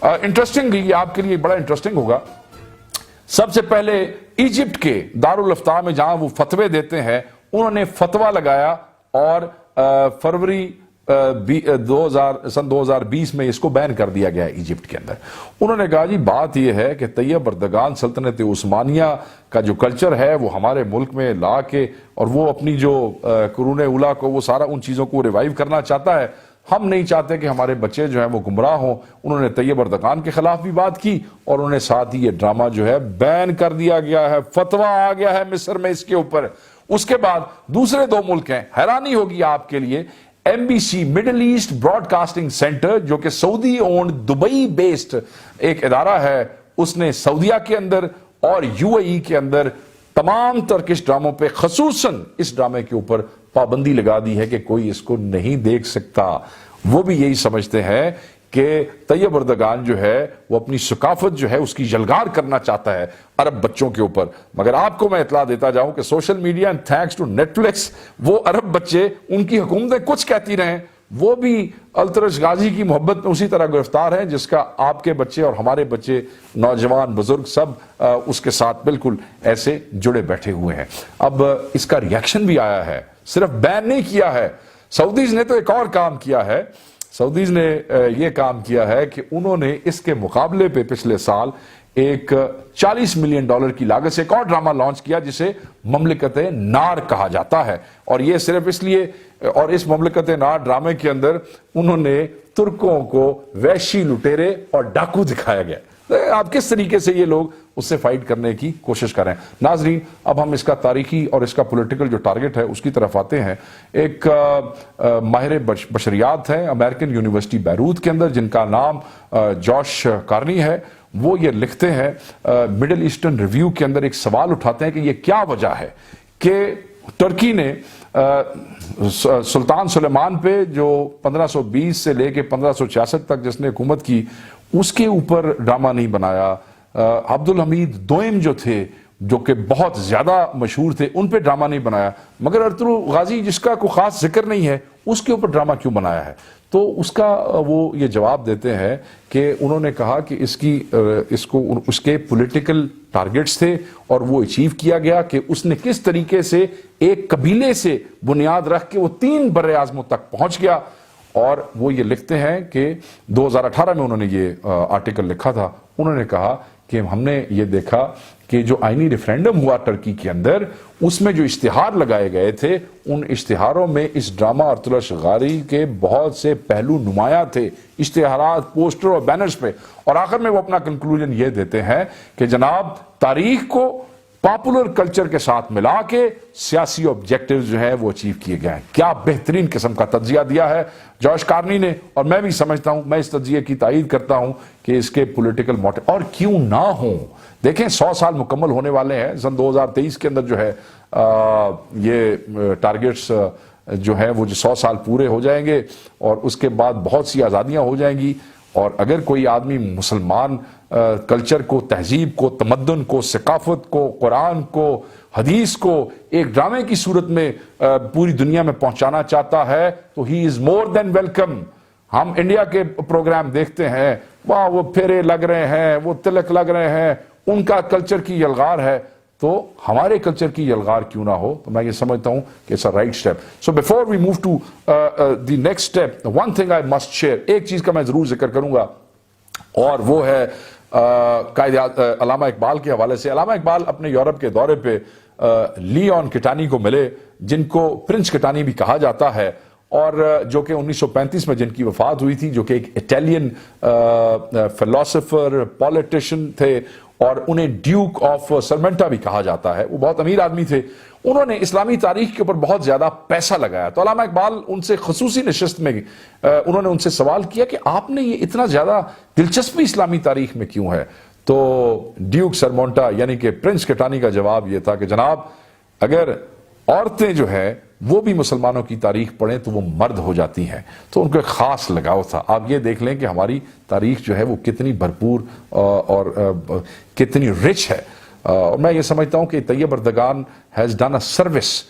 Interesting, یہ آپ کے لیے بڑا انٹرسٹنگ ہوگا، سب سے پہلے ایجپٹ کے دارالفتاح میں جہاں وہ فتوے دیتے ہیں، انہوں نے فتویٰ لگایا اور فروری سن 2020 میں اس کو بین کر دیا گیا ایجپٹ کے اندر۔ انہوں نے کہا جی بات یہ ہے کہ طیب اردگان سلطنت عثمانیہ کا جو کلچر ہے وہ ہمارے ملک میں لا کے، اور وہ اپنی جو قرون اولیٰ کو، وہ سارا ان چیزوں کو ریوائیو کرنا چاہتا ہے۔ ہم نہیں چاہتے کہ ہمارے بچے جو ہیں وہ گمراہ ہوں۔ انہوں نے طیب اردگان کے خلاف بھی بات کی، اور انہوں نے ساتھ ہی یہ ڈرامہ جو ہے بین کر دیا گیا ہے، فتویٰ آ گیا ہے مصر میں اس کے اوپر۔ اس کے بعد دوسرے دو ملک ہیں، حیرانی ہوگی آپ کے لیے، MBC Middle East Broadcasting Centre, جو کہ سعودی اونڈ دبئی بیسڈ ایک ادارہ ہے، اس نے سعودیہ کے اندر اور UAE کے اندر تمام ترکش ڈراموں پہ، خصوصاً اس ڈرامے کے اوپر پابندی لگا دی ہے کہ کوئی اس کو نہیں دیکھ سکتا۔ وہ بھی یہی سمجھتے ہیں کہ طیب اردگان جو ہے وہ اپنی ثقافت جو ہے اس کی یلغار کرنا چاہتا ہے عرب بچوں کے اوپر۔ مگر آپ کو میں اطلاع دیتا جاؤں کہ social media and thanks to Netflix, وہ عرب بچے، ان کی حکومتیں کچھ کہتی رہیں، وہ بھی الترش غازی کی محبت میں اسی طرح گرفتار ہیں جس کا آپ کے بچے اور ہمارے بچے، نوجوان بزرگ، سب اس کے ساتھ بالکل ایسے جڑے بیٹھے ہوئے ہیں۔ اب اس کا ریاکشن بھی آیا ہے، صرف بین نہیں کیا ہے، سعودیز نے تو ایک اور کام کیا ہے۔ سعودیز نے یہ کام کیا ہے کہ انہوں نے اس کے مقابلے پہ پچھلے سال ایک $40 ملین کی لاگت سے ایک اور ڈرامہ لانچ کیا جسے مملکت نار کہا جاتا ہے، اور یہ صرف اس لیے، اور اس مملکت نار ڈرامے کے اندر انہوں نے ترکوں کو وحشی لٹیرے اور ڈاکو دکھایا گیا۔ آپ کس طریقے سے یہ لوگ اس سے فائٹ کرنے کی کوشش کر رہے ہیں۔ ناظرین، اب ہم اس کا تاریخی اور اس کا پولیٹیکل جو ٹارگٹ ہے اس کی طرف آتے ہیں۔ ایک ماہر بشریات ہیں امریکن یونیورسٹی بیروت کے اندر، جن کا نام جوش کارنی ہے، وہ یہ لکھتے ہیں مڈل ایسٹرن ریویو کے اندر، ایک سوال اٹھاتے ہیں کہ یہ کیا وجہ ہے کہ ترکی نے سلطان سلیمان پہ جو 1520 سے لے کے 1566 تک جس نے حکومت کی، اس کے اوپر ڈرامہ نہیں بنایا۔ عبد الحمید دوئم جو تھے، جو کہ بہت زیادہ مشہور تھے، ان پہ ڈرامہ نہیں بنایا، مگر ارطغرل غازی جس کا کوئی خاص ذکر نہیں ہے، اس کے اوپر ڈرامہ کیوں بنایا ہے؟ تو اس کا وہ یہ جواب دیتے ہیں کہ انہوں نے کہا کہ اس کے پولیٹیکل ٹارگٹس تھے، اور وہ اچیو کیا گیا کہ اس نے کس طریقے سے ایک قبیلے سے بنیاد رکھ کے وہ 3 بر اعظموں تک پہنچ گیا۔ اور وہ یہ لکھتے ہیں کہ 2018 میں انہوں نے یہ آرٹیکل لکھا تھا، انہوں نے کہا کہ ہم نے یہ دیکھا کہ جو آئینی ریفرینڈم ہوا ترکی کے اندر، اس میں جو اشتہار لگائے گئے تھے، ان اشتہاروں میں اس ڈرامہ ارطغرل غازی کے بہت سے پہلو نمایاں تھے، اشتہارات، پوسٹر اور بینرز پہ۔ اور آخر میں وہ اپنا کنکلوژن یہ دیتے ہیں کہ جناب، تاریخ کو پاپولر کلچر کے ساتھ ملا کے سیاسی آبجیکٹیوز جو ہیں وہ اچیو کیے گئے ہیں۔ کیا بہترین قسم کا تجزیہ دیا ہے جوش کارنی نے، اور میں بھی سمجھتا ہوں، میں اس تجزیے کی تائید کرتا ہوں کہ اس کے پولیٹیکل موٹیو اور کیوں نہ ہوں۔ دیکھیں 100 سال مکمل ہونے والے ہیں، سن 2023 کے اندر جو ہے یہ ٹارگٹس جو ہیں وہ 100 سال پورے ہو جائیں گے، اور اس کے بعد بہت سی آزادیاں ہو جائیں گی۔ اور اگر کوئی آدمی مسلمان کلچر کو، تہذیب کو، تمدن کو، ثقافت کو، قرآن کو، حدیث کو ایک ڈرامے کی صورت میں پوری دنیا میں پہنچانا چاہتا ہے تو ہی از مور دین ویلکم۔ ہم انڈیا کے پروگرام دیکھتے ہیں، واہ وہ پھیرے لگ رہے ہیں، وہ تلک لگ رہے ہیں، ان کا کلچر کی یلغار ہے، تو ہمارے کلچر کی یلغار کیوں نہ ہو؟ تو میں یہ سمجھتا ہوں کہ it's a right step. So before we move to the next step, one thing I must share، ایک چیز کا میں ضرور ذکر کروں گا، اور وہ ہے قائد علامہ اقبال کے حوالے سے۔ علامہ اقبال اپنے یورپ کے دورے پہ لیون کٹانی کو ملے، جن کو پرنس کٹانی بھی کہا جاتا ہے، اور جو کہ 1935 میں جن کی وفات ہوئی تھی، جو کہ ایک اٹیلین فلاسفر، پولیٹیشین تھے، اور انہیں ڈیوک آف سرمنٹا بھی کہا جاتا ہے۔ وہ بہت امیر آدمی تھے، انہوں نے اسلامی تاریخ کے اوپر بہت زیادہ پیسہ لگایا۔ تو علامہ اقبال ان سے خصوصی نشست میں انہوں نے ان سے سوال کیا کہ آپ نے یہ اتنا زیادہ دلچسپی اسلامی تاریخ میں کیوں ہے؟ تو ڈیوک سرمونٹا یعنی کہ پرنس کٹانی کا جواب یہ تھا کہ جناب، اگر عورتیں جو ہے وہ بھی مسلمانوں کی تاریخ پڑھیں تو وہ مرد ہو جاتی ہیں۔ تو ان کو ایک خاص لگاؤ تھا۔ آپ یہ دیکھ لیں کہ ہماری تاریخ جو ہے وہ کتنی بھرپور اور کتنی رچ ہے، اور میں یہ سمجھتا ہوں کہ Tayyip Erdogan has done a service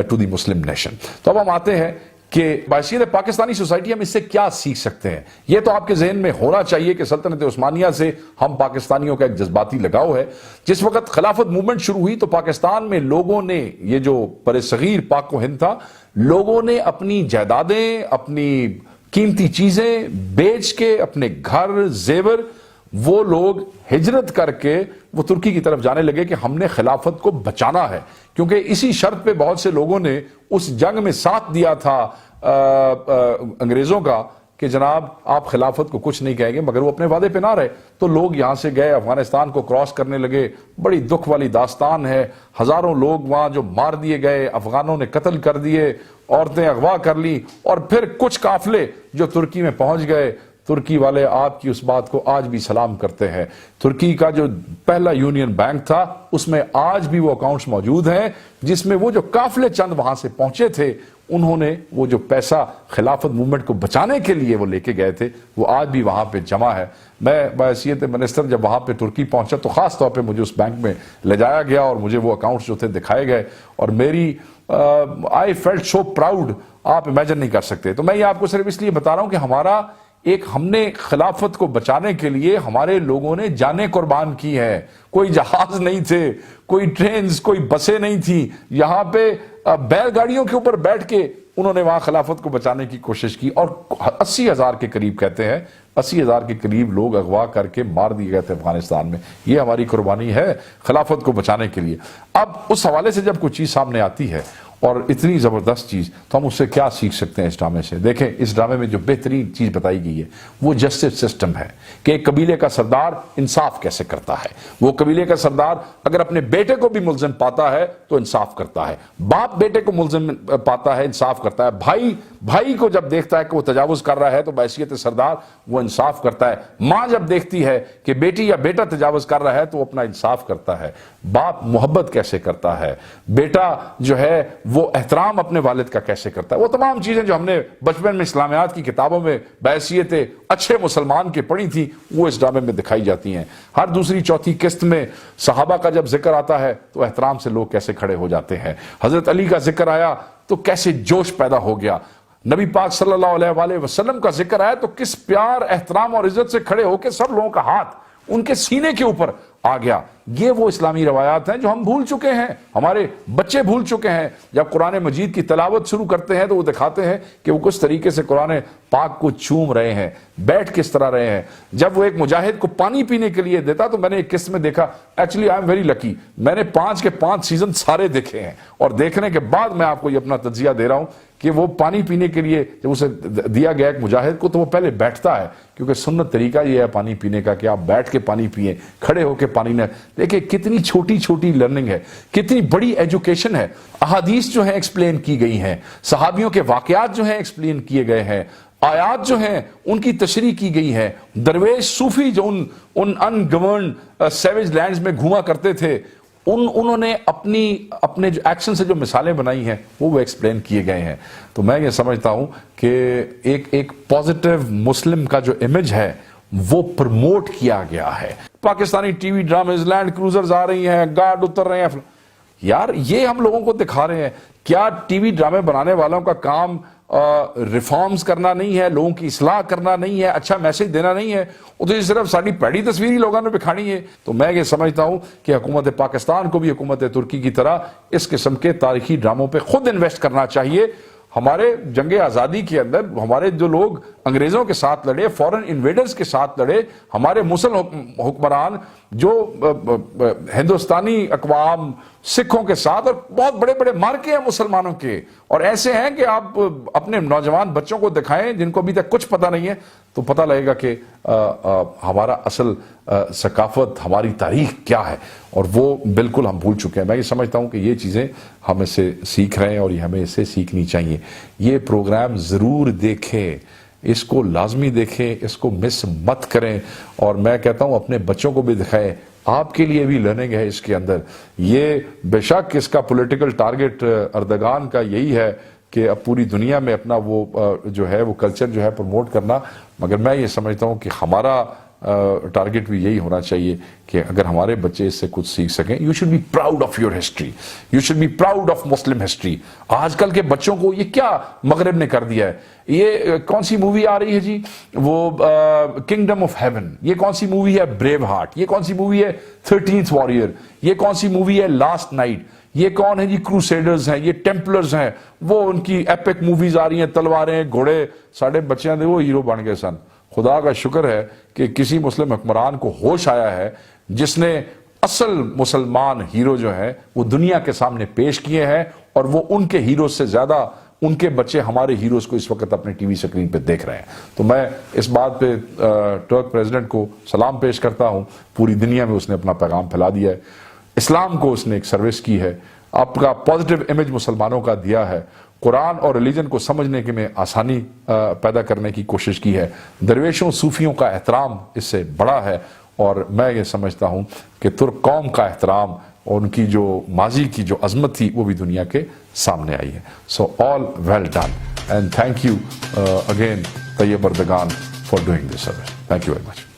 to the Muslim nation. تو اب ہم آتے ہیں کہ بحیثیت پاکستانی سوسائٹی ہم اس سے کیا سیکھ سکتے ہیں. یہ تو آپ کے ذہن میں ہونا چاہیے کہ سلطنت عثمانیہ سے ہم پاکستانیوں کا ایک جذباتی لگاؤ ہے. جس وقت خلافت موومنٹ شروع ہوئی تو پاکستان میں لوگوں نے، یہ جو برصغیر پاک و ہند تھا، لوگوں نے اپنی جائیدادیں، اپنی قیمتی چیزیں بیچ کے، اپنے گھر، زیور، وہ لوگ ہجرت کر کے وہ ترکی کی طرف جانے لگے کہ ہم نے خلافت کو بچانا ہے. کیونکہ اسی شرط پہ بہت سے لوگوں نے اس جنگ میں ساتھ دیا تھا انگریزوں کا کہ جناب آپ خلافت کو کچھ نہیں کہیں گے، مگر وہ اپنے وعدے پہ نہ رہے. تو لوگ یہاں سے گئے، افغانستان کو کراس کرنے لگے. بڑی دکھ والی داستان ہے. ہزاروں لوگ وہاں جو مار دیے گئے، افغانوں نے قتل کر دیے، عورتیں اغوا کر لی، اور پھر کچھ قافلے جو ترکی میں پہنچ گئے. ترکی والے آپ کی اس بات کو آج بھی سلام کرتے ہیں. ترکی کا جو پہلا یونین بینک تھا اس میں آج بھی وہ اکاؤنٹس موجود ہیں جس میں وہ جو قافلے چند وہاں سے پہنچے تھے انہوں نے وہ جو پیسہ خلافت موومنٹ کو بچانے کے لیے وہ لے کے گئے تھے وہ آج بھی وہاں پہ جمع ہے. میں بحیثیت منسٹر جب وہاں پہ ترکی پہنچا تو خاص طور پہ مجھے اس بینک میں لے جایا گیا اور مجھے وہ اکاؤنٹس جو تھے دکھائے گئے اور میری آئی فیلٹ سو پراؤڈ، آپ امیجن نہیں کر سکتے. تو میں یہ آپ کو صرف اس لیے بتا رہا ہوں کہ ہم نے خلافت کو بچانے کے لیے ہمارے لوگوں نے جانیں قربان کی ہیں. کوئی جہاز نہیں تھے، کوئی ٹرینز، کوئی بسیں نہیں تھیں. یہاں پہ بیل گاڑیوں کے اوپر بیٹھ کے انہوں نے وہاں خلافت کو بچانے کی کوشش کی اور 80,000 کے قریب کہتے ہیں 80,000 کے قریب لوگ اغوا کر کے مار دیے گئے تھے افغانستان میں. یہ ہماری قربانی ہے خلافت کو بچانے کے لیے. اب اس حوالے سے جب کوئی چیز سامنے آتی ہے اور اتنی زبردست چیز، تو ہم اس سے کیا سیکھ سکتے ہیں اس ڈرامے سے؟ دیکھیں اس ڈرامے میں جو بہترین چیز بتائی گئی ہے وہ جسٹس سسٹم ہے کہ ایک قبیلے کا سردار انصاف کیسے کرتا ہے. وہ قبیلے کا سردار اگر اپنے بیٹے کو بھی ملزم پاتا ہے تو انصاف کرتا ہے. باپ بیٹے کو ملزم پاتا ہے انصاف کرتا ہے. بھائی کو جب دیکھتا ہے کہ وہ تجاوز کر رہا ہے تو بحیثیت سردار وہ انصاف کرتا ہے. ماں جب دیکھتی ہے کہ بیٹی یا بیٹا تجاوز کر رہا ہے تو وہ اپنا انصاف کرتا ہے. باپ محبت کیسے کرتا ہے، بیٹا جو ہے وہ احترام اپنے والد کا کیسے کرتا ہے. وہ تمام چیزیں جو ہم نے بچپن میں اسلامیات کی کتابوں میں بحیثیت اچھے مسلمان کے پڑھی تھی وہ اس ڈرامے میں دکھائی جاتی ہیں. ہر دوسری چوتھی قسط میں صحابہ کا جب ذکر آتا ہے تو احترام سے لوگ کیسے کھڑے ہو جاتے ہیں. حضرت علی کا ذکر آیا تو کیسے جوش پیدا ہو گیا. نبی پاک صلی اللہ علیہ وآلہ وسلم کا ذکر آیا تو کس پیار، احترام اور عزت سے کھڑے ہو کے سب لوگوں کا ہاتھ ان کے سینے کے اوپر آ گیا. یہ وہ اسلامی روایات ہیں جو ہم بھول چکے ہیں، ہمارے بچے بھول چکے ہیں. جب قرآن مجید کی تلاوت شروع کرتے ہیں تو وہ دکھاتے ہیں کہ وہ کس طریقے سے قرآن پاک کو چوم رہے ہیں، بیٹھ کس طرح رہے ہیں. جب وہ ایک مجاہد کو پانی پینے کے لیے دیتا تو میں نے ایک قسط میں دیکھا، actually I am very lucky, میں نے 5 کے 5 سیزن سارے دیکھے ہیں اور دیکھنے کے بعد میں آپ کو یہ اپنا تجزیہ دے رہا ہوں کہ وہ پانی پینے کے لیے جب اسے دیا گیا ایک مجاہد کو تو وہ پہلے بیٹھتا ہے کیونکہ سنت طریقہ یہ ہے پانی پینے کا کہ آپ بیٹھ کے پانی پئیں، کھڑے ہو کے پانی نہ. دیکھیں کتنی چھوٹی چھوٹی لرننگ ہے، کتنی بڑی ایجوکیشن ہے. احادیث جو ہیں ایکسپلین کی گئی ہیں، صحابیوں کے واقعات جو ہیں ایکسپلین کیے گئے ہیں، آیات جو ہیں ان کی تشریح کی گئی ہے. درویش صوفی جو ان ان گورنڈ سیویج لینڈز میں گھوما کرتے تھے انہوں نے اپنے جو ایکشن سے جو مثالیں بنائی ہیں وہ ایکسپلین کیے گئے ہیں. تو میں یہ سمجھتا ہوں کہ ایک پازیٹیو مسلم کا جو امیج ہے وہ پروموٹ کیا گیا ہے. Pakistani T V dramas, land cruisers آ رہی ہیں، گارڈ اتر رہے ہیں. یار یہ ہم لوگوں کو دکھا رہے ہیں. کیا ٹی وی ڈرامے بنانے والوں کا کام ریفارمز کرنا نہیں ہے، لوگوں کی اصلاح کرنا نہیں ہے، اچھا میسج دینا نہیں ہے؟ وہ تو صرف ساری پیڑی تصویری لوگوں نے بکھانی ہے. تو میں یہ سمجھتا ہوں کہ حکومت پاکستان کو بھی حکومت ترکی کی طرح اس قسم کے تاریخی ڈراموں پہ خود انویسٹ کرنا چاہیے. ہمارے جنگ آزادی کے اندر ہمارے جو لوگ انگریزوں کے ساتھ لڑے، فورن انویڈرز کے ساتھ لڑے، ہمارے مسلم حکمران جو ہندوستانی اقوام سکھوں کے ساتھ، اور بہت بڑے بڑے مارکے ہیں مسلمانوں کے، اور ایسے ہیں کہ آپ اپنے نوجوان بچوں کو دکھائیں جن کو ابھی تک کچھ پتہ نہیں ہے تو پتہ لگے گا کہ ہمارا اصل ثقافت، ہماری تاریخ کیا ہے، اور وہ بالکل ہم بھول چکے ہیں. میں یہ سمجھتا ہوں کہ یہ چیزیں ہم اس سے سیکھ رہے ہیں اور یہ ہمیں اس سے سیکھنی چاہیے. یہ پروگرام ضرور دیکھیں، اس کو لازمی دیکھیں، اس کو مس مت کریں، اور میں کہتا ہوں اپنے بچوں کو بھی دکھائیں. آپ کے لیے بھی لرننگ ہے اس کے اندر. یہ بے شک اس کا پولیٹیکل ٹارگٹ اردگان کا یہی ہے کہ اب پوری دنیا میں اپنا وہ جو ہے وہ کلچر جو ہے پروموٹ کرنا، مگر میں یہ سمجھتا ہوں کہ ہمارا ٹارگٹ بھی یہی ہونا چاہیے کہ اگر ہمارے بچے اس سے کچھ سیکھ سکیں. You should be proud of your history, you should be proud of Muslim history. آج کل کے بچوں کو یہ کیا مغرب نے کر دیا ہے, یہ کون سی مووی آ رہی ہے جی, وہ کنگڈم آف ہیون, یہ کون سی مووی ہے بریو ہارٹ, یہ کون سی مووی ہے 13th واریر, یہ کون سی مووی ہے لاسٹ نائٹ, یہ کون ہے جی کروسیڈرز ہیں, یہ ٹیمپلرز ہیں, وہ ان کی ایپک موویز آ رہی ہیں, تلواریں گھوڑے. ساڑھے بچیاں دے وہ ہیرو بن گئے سن. خدا کا شکر ہے کہ کسی مسلم حکمران کو ہوش آیا ہے جس نے اصل مسلمان ہیرو جو ہیں وہ دنیا کے سامنے پیش کیے ہیں, اور وہ ان کے ہیروز سے زیادہ ان کے بچے ہمارے ہیروز کو اس وقت اپنے ٹی وی سکرین پہ دیکھ رہے ہیں. تو میں اس بات پہ ٹرک پریزیڈنٹ کو سلام پیش کرتا ہوں. پوری دنیا میں اس نے اپنا پیغام پھیلا دیا ہے, اسلام کو اس نے ایک سروس کی ہے, آپ کا پازیٹیو امیج مسلمانوں کا دیا ہے, قرآن اور ریلیجن کو سمجھنے کے میں آسانی پیدا کرنے کی کوشش کی ہے. درویشوں صوفیوں کا احترام اس سے بڑا ہے, اور میں یہ سمجھتا ہوں کہ ترک قوم کا احترام اور ان کی جو ماضی کی جو عظمت تھی وہ بھی دنیا کے سامنے آئی ہے. So all well done and thank you again Tayyip Erdogan for doing this service. Thank you very much.